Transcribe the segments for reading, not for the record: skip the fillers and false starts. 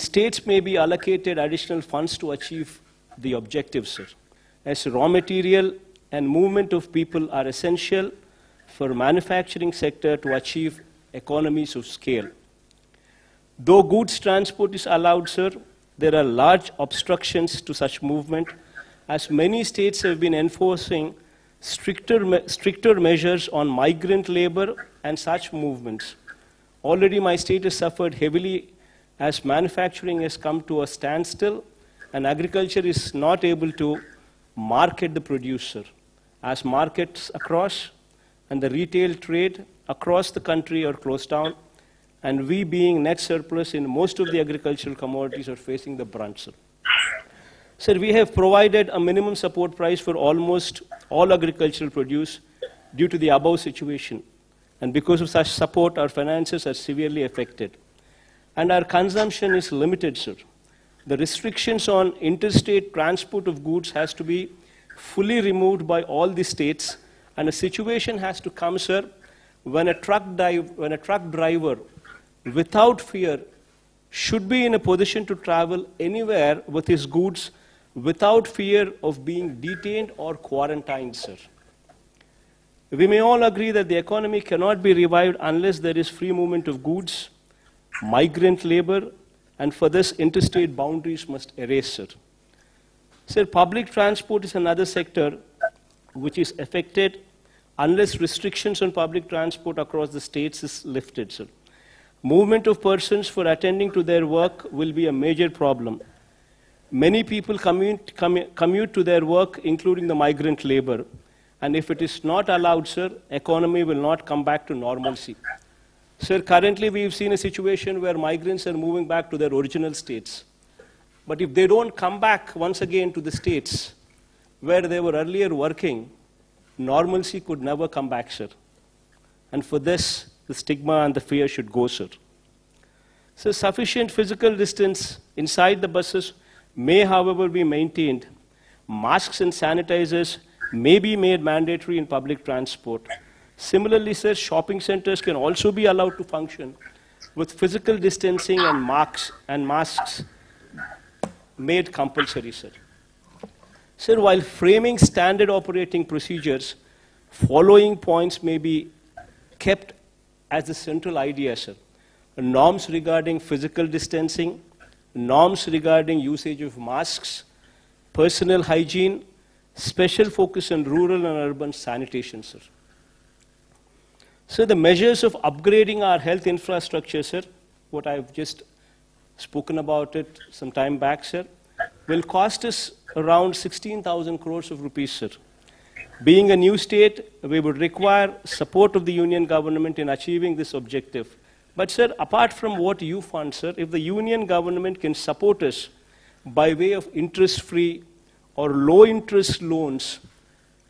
And states may be allocated additional funds to achieve the objectives, sir, as raw material and movement of people are essential for manufacturing sector to achieve economies of scale. Though goods transport is allowed, sir, there are large obstructions to such movement, as many states have been enforcing stricter measures on migrant labor and such movements. Already my state has suffered heavily as manufacturing has come to a standstill and agriculture is not able to market the producer, as markets across and the retail trade across the country are closed down, and we being net surplus in most of the agricultural commodities are facing the brunt, sir. Sir, we have provided a minimum support price for almost all agricultural produce due to the above situation, and because of such support, our finances are severely affected. And our consumption is limited, sir. The restrictions on interstate transport of goods has to be fully removed by all the states, and a situation has to come, sir, when a truck driver, without fear, should be in a position to travel anywhere with his goods without fear of being detained or quarantined, sir. We may all agree that the economy cannot be revived unless there is free movement of goods, migrant labor, and for this interstate boundaries must erase, sir. Sir, public transport is another sector which is affected unless restrictions on public transport across the states is lifted, sir. Movement of persons for attending to their work will be a major problem. Many people commute to their work, including the migrant labor. And if it is not allowed, sir, economy will not come back to normalcy. Sir, currently we've seen a situation where migrants are moving back to their original states. But if they don't come back once again to the states where they were earlier working, normalcy could never come back, sir. And for this, the stigma and the fear should go, sir. So sufficient physical distance inside the buses may, however, be maintained. Masks and sanitizers may be made mandatory in public transport. Similarly, sir, shopping centers can also be allowed to function with physical distancing and masks made compulsory, sir. Sir, while framing standard operating procedures, following points may be kept as the central idea, sir. Norms regarding physical distancing, norms regarding usage of masks, personal hygiene, special focus on rural and urban sanitation, sir. So the measures of upgrading our health infrastructure, sir, what I've just spoken about it some time back, sir, will cost us around 16,000 crores of rupees, sir. Being a new state, we would require support of the union government in achieving this objective. But, sir, apart from what you fund, sir, if the union government can support us by way of interest-free or low-interest loans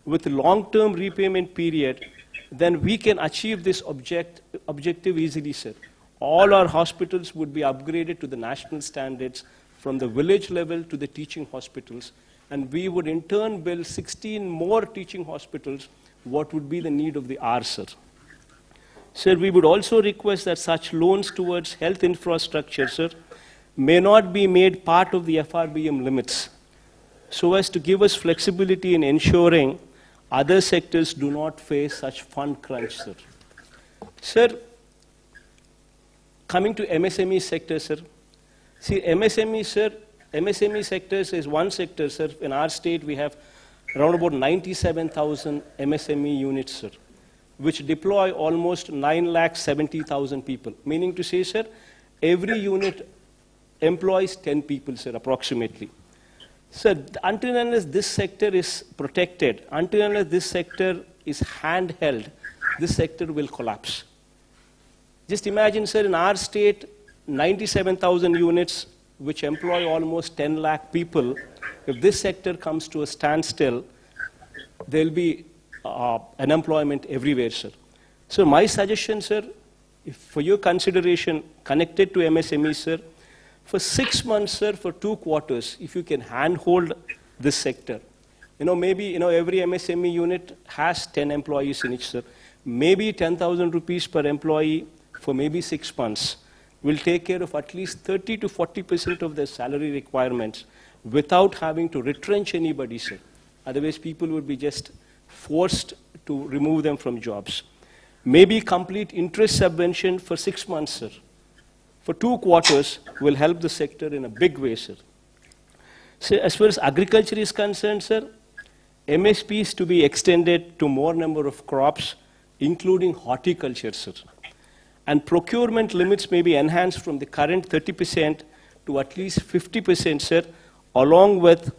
with long-term repayment period, then we can achieve this objective easily, sir. All our hospitals would be upgraded to the national standards from the village level to the teaching hospitals, and we would in turn build 16 more teaching hospitals, what would be the need of the hour, sir. Sir, we would also request that such loans towards health infrastructure, sir, may not be made part of the FRBM limits, so as to give us flexibility in ensuring other sectors do not face such fund crunch, sir. Sir, coming to MSME sector, sir. See, MSME sectors is one sector, sir. In our state, we have around about 97,000 MSME units, sir, which deploy almost 9,70,000 people. Meaning to say, sir, every unit employs 10 people, sir, approximately. Sir, until and unless this sector is protected, until and unless this sector is handheld, this sector will collapse. Just imagine, sir, in our state, 97,000 units, which employ almost 10 lakh people. If this sector comes to a standstill, there will be unemployment everywhere, sir. So my suggestion, sir, for your consideration connected to MSME, sir, for 6 months, sir, for 2 quarters, if you can handhold this sector. Maybe, every MSME unit has 10 employees in each, sir. Maybe 10,000 rupees per employee for maybe 6 months. will take care of at least 30 to 40% of their salary requirements without having to retrench anybody, sir. Otherwise, people would be just forced to remove them from jobs. Maybe complete interest subvention for 6 months, sir. For 2 quarters will help the sector in a big way, sir. So as far as agriculture is concerned, sir, MSP is to be extended to more number of crops, including horticulture, sir. And procurement limits may be enhanced from the current 30% to at least 50%, sir, along with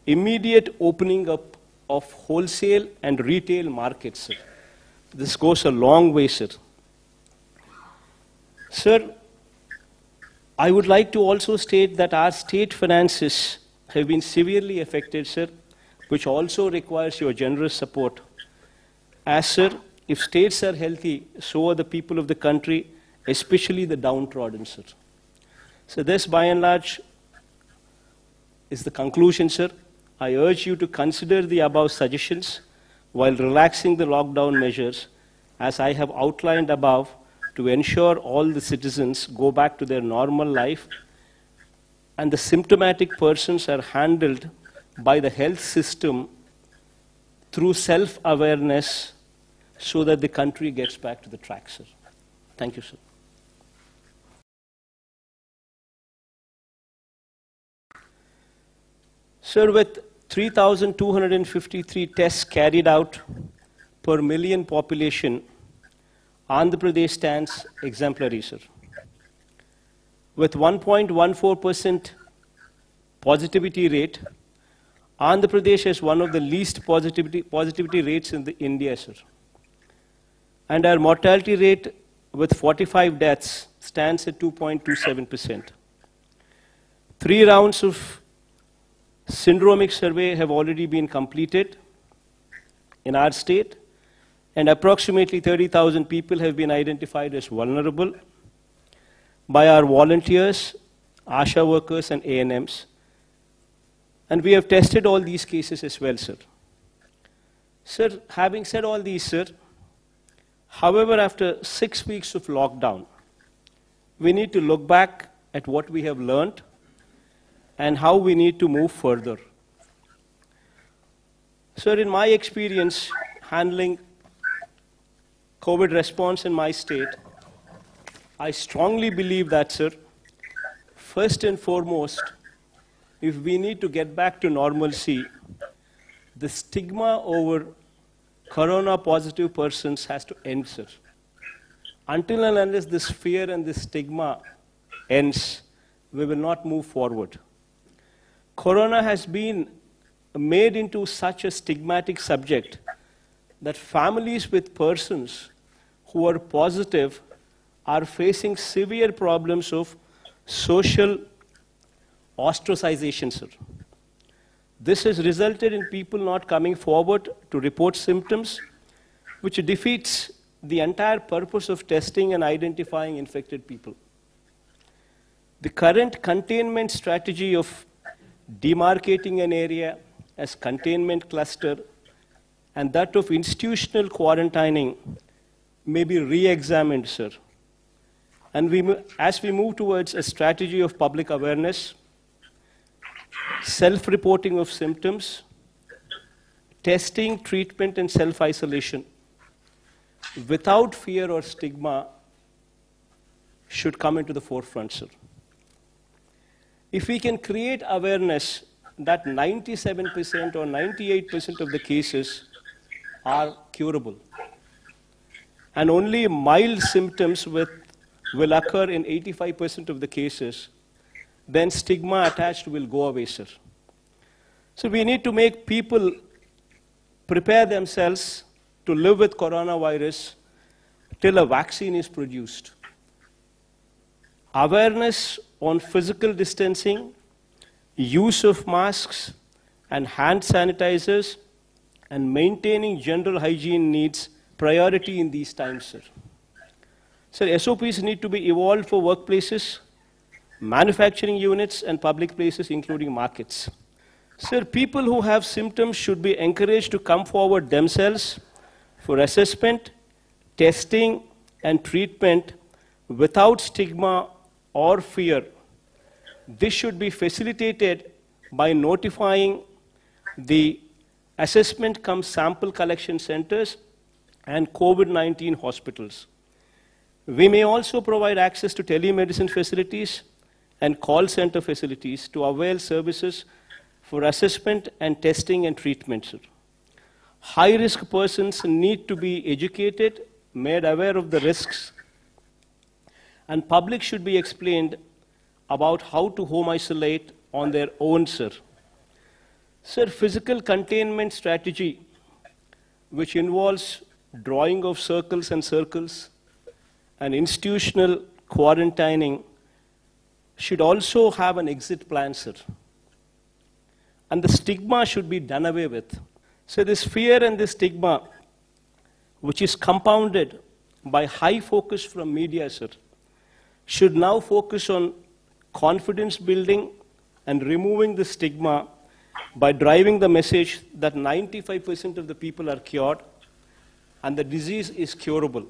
immediate opening up of wholesale and retail markets, sir. This goes a long way, sir. Sir, I would like to also state that our state finances have been severely affected, sir, which also requires your generous support. As, sir, if states are healthy, so are the people of the country, especially the downtrodden, sir. So this, by and large, is the conclusion, sir. I urge you to consider the above suggestions while relaxing the lockdown measures, as I have outlined above, to ensure all the citizens go back to their normal life and the symptomatic persons are handled by the health system through self-awareness so that the country gets back to the track, sir. Thank you, sir. Sir, with 3,253 tests carried out per million population, Andhra Pradesh stands exemplary, sir. With 1.14% positivity rate, Andhra Pradesh has one of the least positivity rates in India, sir. And our mortality rate with 45 deaths stands at 2.27%. 3 rounds of syndromic survey have already been completed in our state, and approximately 30,000 people have been identified as vulnerable by our volunteers, ASHA workers, and ANMs. And we have tested all these cases as well, sir. Sir, having said all these, sir, however, after 6 weeks of lockdown, we need to look back at what we have learned and how we need to move further. Sir, in my experience handling COVID response in my state, I strongly believe that, sir, first and foremost, if we need to get back to normalcy, the stigma over corona-positive persons has to end, sir. Until and unless this fear and this stigma ends, we will not move forward. Corona has been made into such a stigmatic subject that families with persons who are positive are facing severe problems of social ostracization, sir. This has resulted in people not coming forward to report symptoms, which defeats the entire purpose of testing and identifying infected people. The current containment strategy of demarcating an area as containment cluster and that of institutional quarantining may be re-examined, sir. And as we move towards a strategy of public awareness, self-reporting of symptoms, testing, treatment, and self-isolation, without fear or stigma, should come into the forefront, sir. If we can create awareness that 97% or 98% of the cases are curable, and only mild symptoms will occur in 85% of the cases, then stigma attached will go away, sir. So we need to make people prepare themselves to live with coronavirus till a vaccine is produced. Awareness on physical distancing, use of masks and hand sanitizers, and maintaining general hygiene needs priority in these times, sir. Sir, SOPs need to be evolved for workplaces, manufacturing units, and public places, including markets. Sir, people who have symptoms should be encouraged to come forward themselves for assessment, testing, and treatment without stigma or fear, this should be facilitated by notifying the assessment cum sample collection centers and COVID-19 hospitals. We may also provide access to telemedicine facilities and call center facilities to avail services for assessment and testing and treatment, sir. High-risk persons need to be educated, made aware of the risks, and public should be explained about how to home isolate on their own, sir. Sir, physical containment strategy, which involves drawing of circles and circles and institutional quarantining, should also have an exit plan, sir. And the stigma should be done away with. So this fear and this stigma, which is compounded by high focus from media, sir, should now focus on confidence building and removing the stigma by driving the message that 95% of the people are cured and the disease is curable.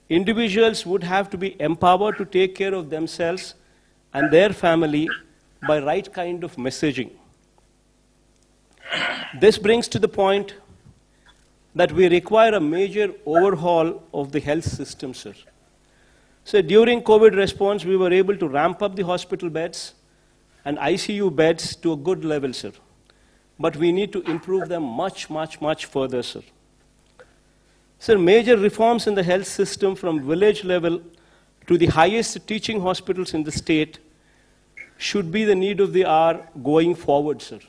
Individuals would have to be empowered to take care of themselves and their family by right kind of messaging. This brings to the point that we require a major overhaul of the health system, sir. So during COVID response, we were able to ramp up the hospital beds and ICU beds to a good level, sir. But we need to improve them much, much, much further, sir. Sir, major reforms in the health system from village level to the highest teaching hospitals in the state should be the need of the hour going forward, sir.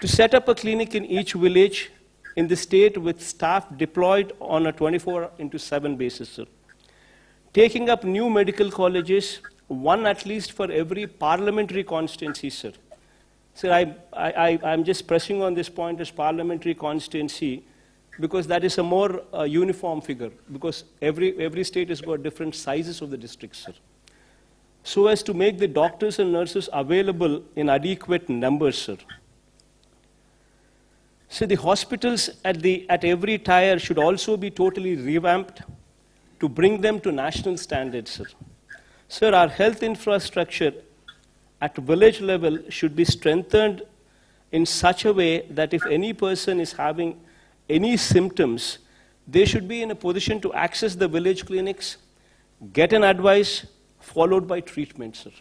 To set up a clinic in each village in the state with staff deployed on a 24/7 basis, sir. Taking up new medical colleges, one at least for every parliamentary constituency, sir. Sir, I'm just pressing on this point as parliamentary constituency because that is a more uniform figure, because every state has got different sizes of the districts, sir. So as to make the doctors and nurses available in adequate numbers, sir. So the hospitals at every tier should also be totally revamped to bring them to national standards, sir. Sir, our health infrastructure at village level should be strengthened in such a way that if any person is having any symptoms, they should be in a position to access the village clinics, get an advice, followed by treatment, sir.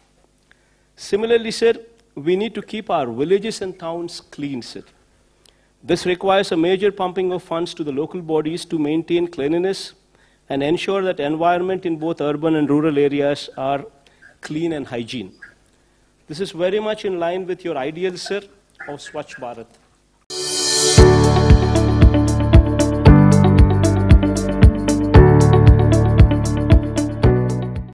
Similarly, sir, we need to keep our villages and towns clean, sir. This requires a major pumping of funds to the local bodies to maintain cleanliness and ensure that environment in both urban and rural areas are clean and hygiene. This is very much in line with your ideals, sir, of Swachh Bharat.